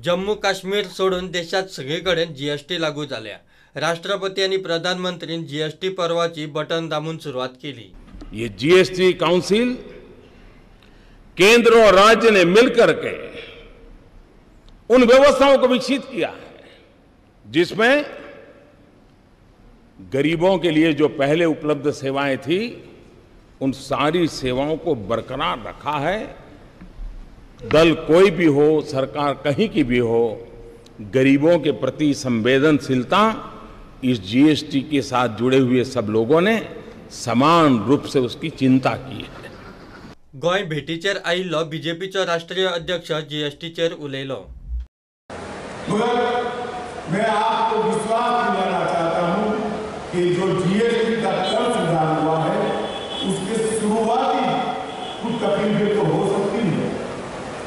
जम्मू काश्मीर सोडून देशात सगळीकडे जीएसटी लागू झाल्या। राष्ट्रपती आणि प्रधानमंत्री जीएसटी पर्वाची बटन दाबून सुरुवात केली। ये जीएसटी काउंसिल केंद्र और राज्य ने मिलकर के उन व्यवस्थाओं को विकसित किया है जिसमें गरीबों के लिए जो पहले उपलब्ध सेवाएं थी उन सारी सेवाओं को बरकरार रखा है। दल कोई भी हो, सरकार कहीं की भी हो, गरीबों के प्रति संवेदनशीलता इस जीएसटी के साथ जुड़े हुए सब लोगों ने समान रूप से उसकी चिंता की है। गोय भेटीचेर आयिल्लो बीजेपीचो राष्ट्रीय अध्यक्ष जीएसटीचेर उलयलो। मैं आपको विश्वास दिलाना चाहता हूं कि जो जीएसटी का कर सुधार हुआ है उसके शुरुआती कुछ तकलीफें तो हो सकती है,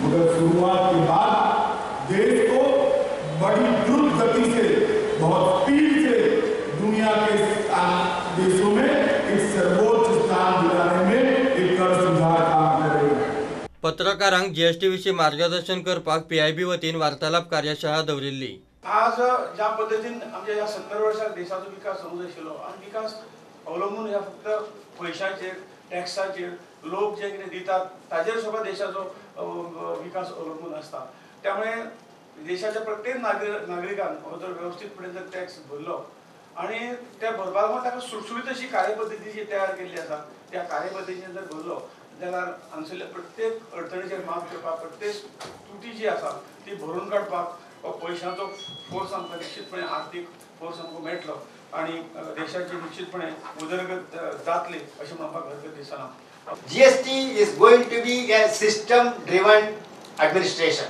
मगर शुरुआत के बाद देश को बड़ी द्रुत गति से, बहुत स्पीड से दुनिया के देशों में एक सर्वोच्च स्थान दिलाने में एक कर सुधार काम करेगा। पत्रकारांक जीएसटी विषयी मार्गदर्शन करपाक पीआयबी वतीन वार्तालाप कार्यशाळा दवरिल्ली। आज ज्या पद्धतीन आमच्या या 70 वर्षात देशाचो विकास समज आशिल्लो आणि विकास अवलंबून ह्या फक्त पैशाचेर, टॅक्साचेर, लोक जे कितें दितात ताजेर सुद्धा देशाचो विकास अवलंबून असता। त्यामुळे देशाच्या प्रत्येक नागरिकान हो जर व्यवस्थितपणे जर टॅक्स भरलो आणि त्या भरपाक लागून ताका सुटसुटीत अशी कार्यपद्दती जी तयार केल्ली आसा त्या कार्यपद्दतीन जर भरलो जाल्यार हांगसरल्या प्रत्येक अडचणीचेर मात करपाक, प्रत्येक त्रुटी जी आसा ती भरून काडपाक पैशांचो फोर्स आमकां निश्चितपणे आर्थीक फोर्स आमकां मेळटलो आणि देशाची निश्चितपणे उदरगत जातली अशें म्हणपाक हरकत दिसना। GST is going to be a system driven administration.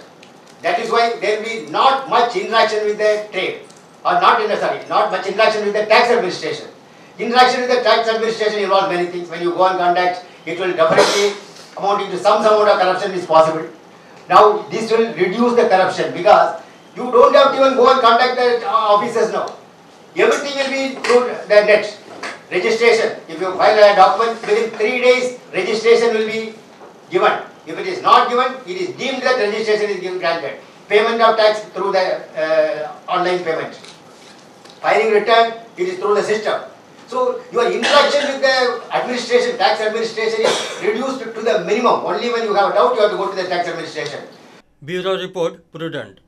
That is why there will be not much interaction with the trade or not much interaction with the tax administration. Interaction with the tax administration involves many things. When you go on contact, it will definitely amounting to some amount of corruption is possible. Now this will reduce the corruption because you don't have to even go and contact the officers now. Everything will be through the net. Registration. If you file a document within 3 days, registration will be given. If it is not given, it is deemed that registration is given granted. Payment of tax through the online payment. Filing return, it is through the system. So your interaction with the administration, tax administration is reduced to the minimum. Only when you have a doubt, you have to go to the tax administration. Bureau report, Prudent.